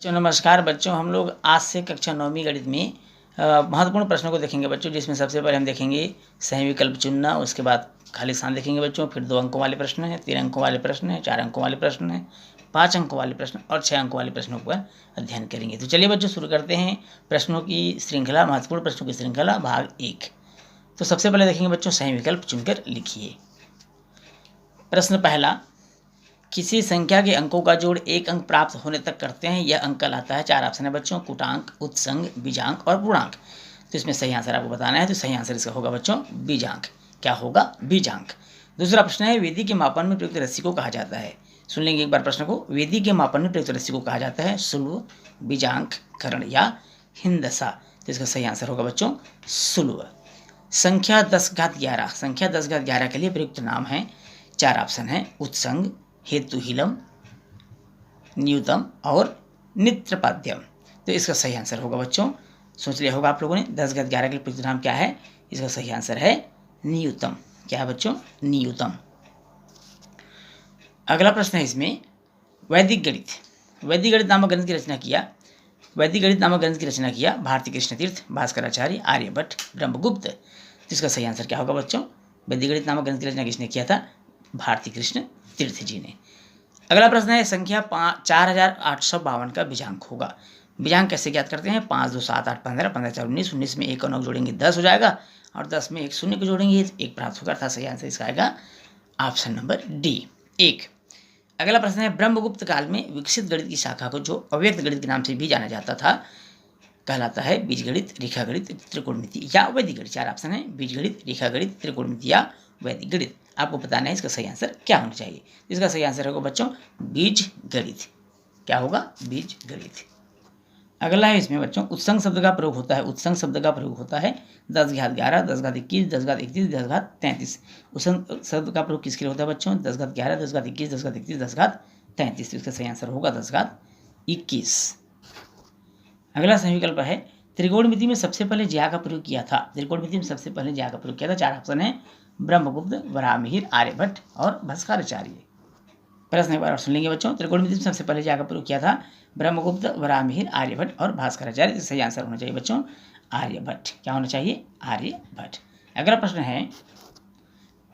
बच्चों नमस्कार। बच्चों हम लोग आज से कक्षा 9वीं गणित में महत्वपूर्ण प्रश्नों को देखेंगे बच्चों, जिसमें सबसे पहले हम देखेंगे सही विकल्प चुनना, उसके बाद खाली स्थान देखेंगे बच्चों, फिर 2 अंकों वाले प्रश्न हैं, 3 अंकों वाले प्रश्न हैं, 4 अंकों वाले प्रश्न हैं, 5 अंकों वाले प्रश्न और 6 अंकों वाले प्रश्नों का अध्ययन करेंगे। तो चलिए बच्चों शुरू करते हैं प्रश्नों की श्रृंखला, महत्वपूर्ण प्रश्नों की श्रृंखला भाग 1। तो सबसे पहले देखेंगे बच्चों सही विकल्प चुनकर लिखिए। प्रश्न पहला, किसी संख्या के अंकों का जोड़ एक अंक प्राप्त होने तक करते हैं, यह अंक कहलाता है। 4 ऑप्शन है बच्चों, कूटांक, उत्संग, बीजांक और पूर्णांक। तो इसमें सही आंसर आपको बताना है, तो सही आंसर इसका होगा बच्चों बीजांक। क्या होगा? बीजांक। दूसरा प्रश्न है, वेदी के मापन में प्रयुक्त रस्सी को कहा जाता है। सुन लेंगे एक बार प्रश्न को। वेदी के मापन में प्रयुक्त रस्सी को कहा जाता है सुलभ, बीजांक, कर्ण या हिंदसा। तो इसका सही आंसर होगा बच्चों सुलभ। संख्या 10⁻11, संख्या 10⁻11 के लिए प्रयुक्त नाम है। 4 ऑप्शन है, उत्संग, हेतुहीलम, न्यूतम और नित्रपाद्यम। तो इसका सही आंसर होगा बच्चों, सोच लिया होगा आप लोगों ने, 10⁻11 के प्रयुक्त नाम क्या है? इसका सही आंसर है न्यूतम। क्या है बच्चों? न्यूतम। अगला प्रश्न है इसमें, वैदिक गणित। वैदिक गणित नामक ग्रंथ की रचना किया। वैदिक गणित नामक ग्रंथ की रचना किया भारती कृष्ण तीर्थ, भास्कराचार्य, आर्यभट्ट, ब्रह्मगुप्त। तो इसका सही आंसर क्या होगा बच्चों? वैदिक गणित नामक ग्रंथ की रचना किसने किया था? भारती कृष्ण तीर्थ जी ने। अगला प्रश्न है, संख्या 4852 का बीजांक होगा। बीजांक कैसे ज्ञात करते हैं? 5, 2, 7, 8, 15, 15, 4, 19, 19 में 1 और 9 जोड़ेंगे 10 हो जाएगा, और 10 में 1 शून्य को जोड़ेंगे 1 प्राप्त होगा। अर्थात सही आंसर इसका आएगा ऑप्शन नंबर डी 1। अगला प्रश्न है, ब्रह्मगुप्त काल में विकसित गणित की शाखा को जो अव्यक्त गणित के नाम से भी जाना जाता था कहलाता है बीजगणित, रेखागणित, त्रिकोणमिति या वैदिक गणित। 4 ऑप्शन है, बीजगणित, रेखागणित, त्रिकोणमिति या वैदिक गणित। आपको बताना है इसका सही आंसर क्या होना चाहिए। इसका सही आंसर होगा बच्चों बीज गणित। क्या होगा? बीज गणित। अगला है इसमें बच्चों, उत्संग शब्द का प्रयोग होता है। उत्संग शब्द का प्रयोग होता है 10⁻11, 10⁻21, 10⁻31, 10⁻33। उत्संग शब्द का प्रयोग किसके लिए होता है बच्चों? 10⁻11, 10⁻21, 10⁻31, 10⁻33। तो इसका सही आंसर होगा 10⁻21। अगला सही विकल्प है, त्रिकोणमिति में सबसे पहले ज्या का प्रयोग किया था। त्रिकोणमिति में सबसे पहले ज्या का प्रयोग किया था। 4 ऑप्शन है, ब्रह्मगुप्त, वराहमिहिर, आर्यभट्ट और भास्कराचार्य। प्रश्न एक बार और सुन लेंगे बच्चों। त्रिकोणमिति में सबसे पहले ज्या का प्रयोग किया था ब्रह्मगुप्त, वराहमिहिर, आर्यभट्ट और भास्कराचार्य। सही आंसर होना चाहिए बच्चों आर्यभट्ट। क्या होना चाहिए? आर्यभट्ट। अगला प्रश्न है,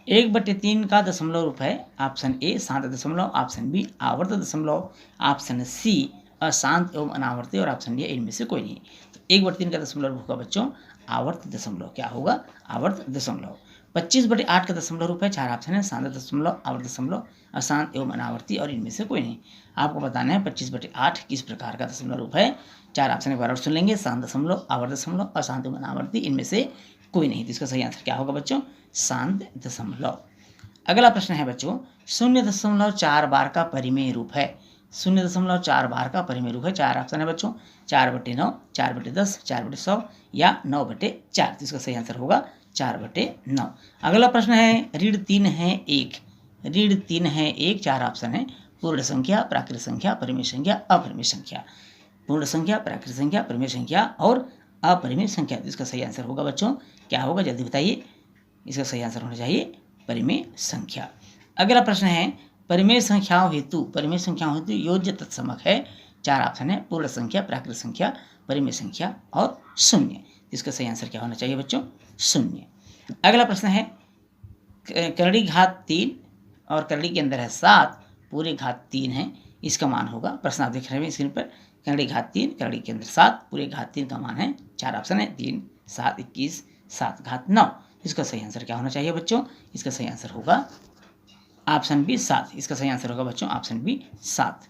1/3 का दशमलव रूप है। ऑप्शन ए शांत दशमलव, ऑप्शन बी आवर्त दशमलव, ऑप्शन सी अशांत एवं अनावर्ती और ऑप्शन डी इनमें से कोई नहीं। तो 1/3 का दशमलव होगा बच्चों आवर्त दशमलव। क्या होगा? आवर्त दशमलव। 25/8 का दशमलव रूप है। 4 ऑप्शन है, शांत दशमलव, आवर्त दशमलव, अशांत एवं अनावर्ती और इनमें से कोई नहीं। आपको बताना है 25/8 किस प्रकार का दशमलव रूप है। 4 ऑप्शन एक बार और सुन लेंगे, शांत दशमलव, आवर्त दशमलव, अशांत एवं अनावर्ती, इनमें से कोई नहीं। तो इसका सही आंसर क्या होगा बच्चों? शांत दशमलव। अगला प्रश्न है बच्चों, 0.4 बार का परिमेय रूप है। 0.4 बार का परिमेय रूप है। 4 ऑप्शन है बच्चों, 4/9, 4/10, 4/100 या 9/4। तो इसका सही आंसर होगा 4/9। अगला प्रश्न है, ऋण 3 है 1। ऋण 3 है 1। 4 ऑप्शन है, पूर्ण संख्या, प्राकृत संख्या, परिमेय संख्या, अपरिमेय संख्या। पूर्ण संख्या, प्राकृत संख्या, परिमेय संख्या और अपरिमेय संख्या। तो इसका सही आंसर होगा बच्चों क्या होगा? जल्दी बताइए। इसका सही आंसर होना चाहिए परिमेय संख्या। अगला प्रश्न है, परिमेय संख्याओं हेतु योज्य तत्समक है। 4 ऑप्शन है, पूर्ण संख्या, प्राकृत संख्या, परिमेय संख्या और शून्य। इसका सही आंसर क्या होना चाहिए बच्चों? शून्य। अगला प्रश्न है, करड़ी घात 3 और करड़ी के अंदर है 7, पूरे घात 3 है, इसका मान होगा। प्रश्न आप देख रहे हैं स्क्रीन पर, करड़ी घात 3, करड़ी के अंदर 7, पूरे घात 3 का मान है। 4 ऑप्शन है, 3, 7, 21, 7 घात 9। इसका सही आंसर क्या होना चाहिए बच्चों? इसका सही आंसर होगा ऑप्शन बी 7। इसका सही आंसर होगा बच्चों ऑप्शन बी 7।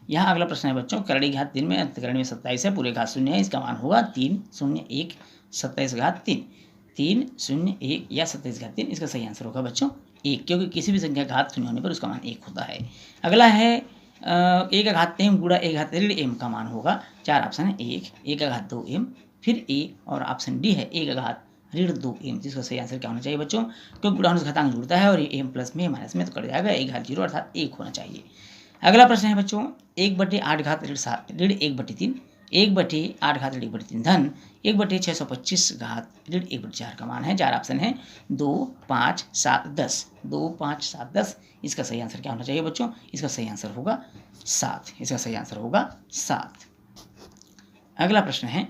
यहाँ अगला प्रश्न है बच्चों, करड़ी घात 3 में अंतकरणी में 27 है, पूरे घात 0 है, इसका मान होगा 3, 0, 1, 27 घात 3। 3, 0, 1 या 27 घात 3। इसका सही आंसर होगा बच्चों 1, क्योंकि किसी भी संख्या घात 0 होने पर उसका मान 1 होता है। अगला है 1 घात m गुणा 1 घात ऋण m का मान होगा। 4 ऑप्शन है, 1, 1 घात 2m, फिर a और ऑप्शन डी है 1 घात ऋण 2m। जिसका सही आंसर क्या होना चाहिए बच्चों? क्योंकि गुणा होने से घातांक जुड़ता है और ये m प्लस में माइनस में तो कट जाएगा, 1 घात 0 अर्थात 1 होना चाहिए। अगला प्रश्न है बच्चों, 1/8 घात ऋण 1/3 1 बटे 8 घात ऋण 1 बटे 3 धन 1 बटे 625 घात ऋण 1 बटे 4 का मान है। 4 ऑप्शन है 2, 5, 7, 10। 2, 5, 7, 10। इसका सही आंसर क्या होना चाहिए बच्चों? इसका सही आंसर होगा 7। इसका सही आंसर होगा 7। अगला प्रश्न है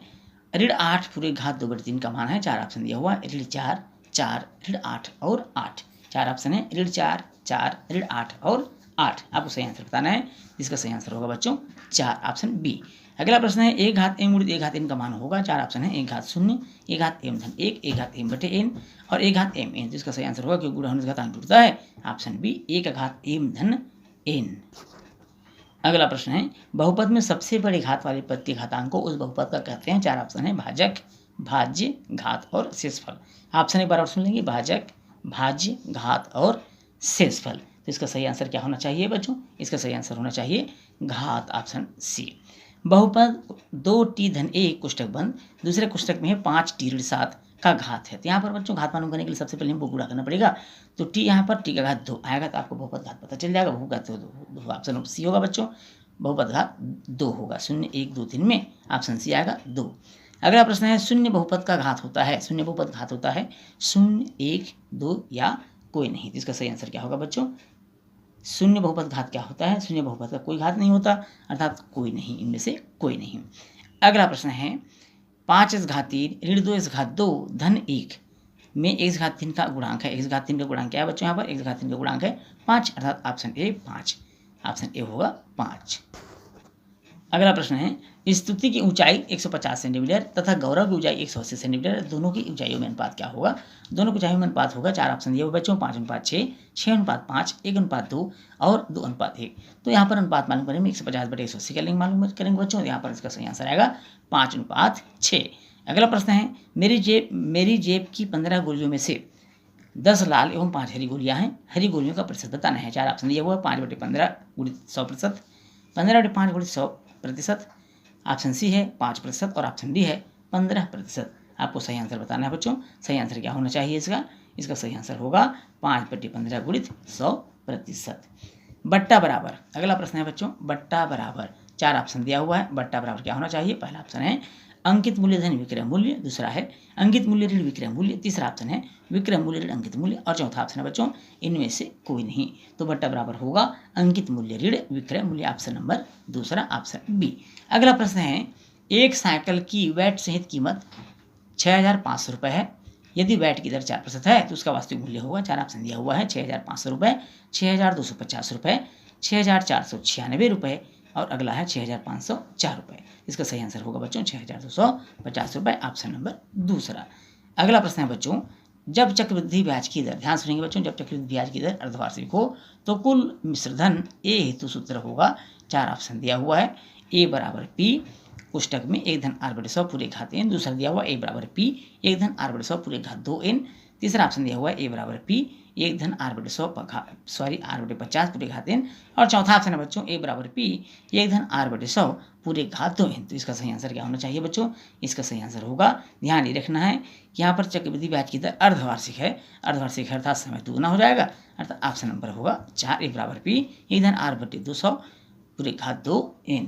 ऋण 8 पूरे घात 2 बटे 3 का मान है। 4 ऑप्शन दिया हुआ ऋण 4, 4, ऋण 8 और 8। 4 ऑप्शन है ऋण 4, 4, ऋण 8 और 8। आपको सही आंसर बताना है। इसका सही आंसर होगा बच्चों 4 ऑप्शन बी। अगला प्रश्न है 1 घात m गुणित 1 घात n का मान होगा। 4 ऑप्शन है 1 घात 0, 1 घात m धन 1, 1 घात m बटे n और 1 घात m n। तो इसका सही आंसर होगा क्योंकि गुणा होने से घातांक टूटता है। ऑप्शन बी 1 घात m धन n। अगला प्रश्न है बहुपद में सबसे बड़े घात वाले पद के घातांक को उस बहुपद का कहते हैं। 4 ऑप्शन है भाजक, भाज्य, घात और शेषफल। ऑप्शन एक बार और सुन लेंगे, भाजक, भाज्य, घात और शेषफल। तो इसका सही आंसर क्या होना चाहिए बच्चों? इसका सही आंसर होना चाहिए घात, ऑप्शन सी। बहुपद 2t धन 1 कोष्टक बंद, दूसरे कोष्टक में है 5t ऋण 7 का घात है। तो यहाँ पर बच्चों घात मालूम करने के लिए सबसे पहले हमको गुणा करना पड़ेगा। तो t यहाँ पर t का घात 2 आएगा तो आपको बहुपद घात पता चल जाएगा। बहुपद घात 2 ऑप्शन सी होगा बच्चों। बहुपद घात 2 होगा। 0, 1, 2, 3 में ऑप्शन सी आएगा 2। अगला प्रश्न है शून्य बहुपद का घात होता है। शून्य बहुपद घात होता है 0, 1, 2 या कोई नहीं। तो इसका सही आंसर क्या होगा बच्चों? शून्य बहुपद घात क्या होता है? शून्य बहुपद का कोई घात नहीं होता, अर्थात कोई नहीं, इनमें से कोई नहीं। अगला प्रश्न है 5 घात 3 ऋण 2 घात 2 धन 1 में 1 घात 3 का गुणांक है। 1 घात 3 का गुणांक क्या है बच्चों? यहाँ पर 1 घात 3 का गुणांक है 5, अर्थात ऑप्शन ए 5। ऑप्शन ए होगा 5। अगला प्रश्न है स्तुति की ऊंचाई 150 सेंटीमीटर तथा गौरव की ऊंचाई 180 सेंटीमीटर, दोनों की ऊंचाइयों में अनुपात क्या होगा? दोनों की ऊंचाइयों में अनुपात होगा। 4 ऑप्शन दिए हुए बच्चों 5:6, 6:5, 1:2 और 2:1। तो यहाँ पर अनुपात मालूम करेंगे 150/180 का लिंग मालूम करेंगे बच्चों। यहाँ पर इसका सही आंसर आएगा 5:6। अगला प्रश्न है मेरी जेब की 15 गोलियों में से 10 लाल एवं 5 हरी गोलियां हैं। हरी गोलियों का प्रतिशत बताना है। 4 ऑप्शन दिया हुआ है 5/15 गुणित 100%, 15/5 गुणित 100%। ऑप्शन सी है 5% और ऑप्शन डी है 15%। आपको सही आंसर बताना है बच्चों। सही आंसर क्या होना चाहिए इसका? इसका सही आंसर होगा 5/15 गुणित 100%। बट्टा बराबर। अगला प्रश्न है बच्चों बट्टा बराबर। 4 ऑप्शन दिया हुआ है। बट्टा बराबर क्या होना चाहिए? पहला ऑप्शन है अंकित मूल्य धन विक्रय मूल्य, दूसरा है अंकित मूल्य ऋण विक्रय मूल्य, तीसरा ऑप्शन है विक्रय मूल्य ऋण अंकित मूल्य और चौथा ऑप्शन है बच्चों इनमें से कोई नहीं। तो बट्टा बराबर होगा अंकित मूल्य ऋण विक्रय मूल्य, ऑप्शन नंबर दूसरा, ऑप्शन बी। अगला प्रश्न है एक साइकिल की वैट सहित कीमत 6,500 रुपये है। यदि वैट की दर 4% है तो उसका वास्तविक मूल्य होगा। 4 ऑप्शन दिया हुआ है 6,500 रुपये, 6,250 रुपये, 6,496 रुपये और अगला है 6,504 रुपये। इसका सही आंसर होगा बच्चों 6,250 रुपये, ऑप्शन नंबर दूसरा। अगला प्रश्न है बच्चों जब चक्रवृद्धि ब्याज की दर, ध्यान सुनेंगे बच्चों, जब चक्रवृद्धि ब्याज की दर अर्धवार्षिक हो तो कुल मिश्रधन ए हेतु सूत्र होगा। 4 ऑप्शन दिया हुआ है ए बराबर पी कोष्टक में 1 धन r/100 पूरे घात n, दूसरा दिया हुआ ए बराबर पी 1 धन r/100 पूरे घात 2n, तीसरा ऑप्शन दिया हुआ है ए बराबर पी 1 धन r/50 पूरे घात n और चौथा ऑप्शन है बच्चों ए बराबर पी 1 धन r/100 पूरे घात 2n। तो इसका सही आंसर क्या होना चाहिए बच्चों? इसका सही आंसर होगा, ध्यान ये रखना है कि यहाँ पर चक्रवृद्धि ब्याज की दर अर्धवार्षिक है। अर्धवार्षिक है अर्थात समय दुगुना हो जाएगा, अर्थात ऑप्शन नंबर होगा 4 ए बराबर पी 1 धन r/200 पूरे घात 2n।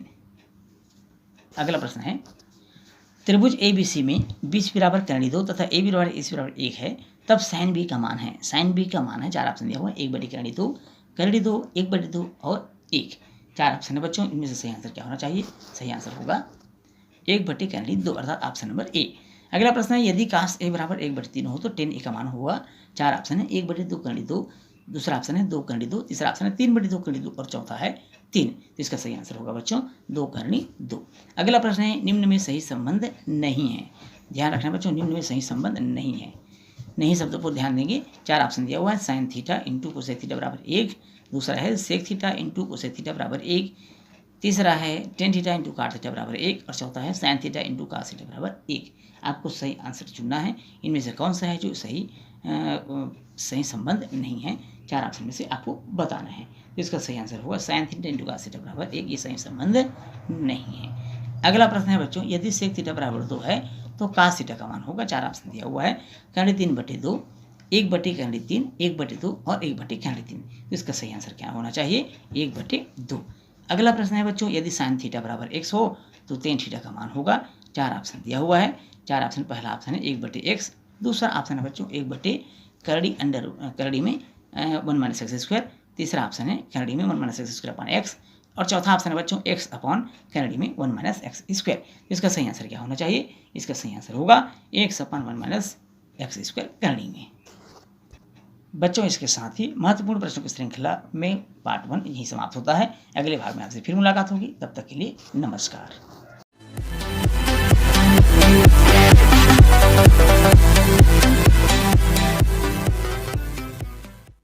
अगला प्रश्न है त्रिभुज ABC में 20 बराबर कर्ण 2 तथा AB बराबर AC बराबर 1 है, तब साइन B का मान है। साइन B का मान है 4 ऑप्शन दिया हुआ है 1/2 कर्ण 2, 1/2 और 1। 4 ऑप्शन है बच्चों, इनमें से सही आंसर क्या होना चाहिए? सही आंसर होगा 1/2 अर्थात ऑप्शन नंबर ए। अगला प्रश्न है यदि काश A बराबर 1/3 हो तो tan A का मान होगा। 4 ऑप्शन है 1/2 कर्ण 2, दूसरा ऑप्शन है 2 कर्ण 2, तीसरा ऑप्शन है 3/2 कर्ण 2 और चौथा है 3। तो इसका सही आंसर होगा बच्चों 2 कर्ण 2। अगला प्रश्न है निम्न में सही संबंध नहीं है। ध्यान रखना बच्चों, निम्न में सही संबंध नहीं है। नहीं शब्दों पर ध्यान देंगे। 4 ऑप्शन दिया हुआ है sine theta into cosec theta बराबर 1, दूसरा है sec theta into cosec theta बराबर 1, तीसरा है tan theta into cot theta बराबर 1 और चौथा है sine theta into cos theta बराबर 1। आपको सही आंसर चुनना है। इनमें से कौन सा है जो सही संबंध नहीं है? 4 ऑप्शन में से आपको बताना है। तो इसका सही आंसर होगा sine theta into cos theta बराबर 1, ये सही संबंध नहीं है। अगला प्रश्न है बच्चों यदि सेक थीटा बराबर 2 है तो कास थीटा का मान होगा। 4 ऑप्शन दिया हुआ है कर्ण 3/2, 1/कर्ण 3, 1/2 और 1/कर्ण 3। तो इसका सही आंसर क्या होना चाहिए? 1/2। अगला प्रश्न है बच्चों, यदि साइन थीटा बराबर x हो तो टेन थीटा का मान होगा। 4 ऑप्शन दिया हुआ है। 4 ऑप्शन, पहला ऑप्शन है 1/x, दूसरा ऑप्शन है बच्चों 1/करड़ी में 1 - x², तीसरा ऑप्शन है करड़ी में 1 - x²/x, और चौथा ऑप्शन है बच्चों x/करड़ी में 1 - x²। इसका सही आंसर क्या होना चाहिए? इसका सही आंसर होगा x/1 - x² करड़ी में। बच्चों, इसके साथ ही महत्वपूर्ण प्रश्नों की श्रृंखला में पार्ट 1 यही समाप्त होता है। अगले भाग में आपसे फिर मुलाकात होगी, तब तक के लिए नमस्कार।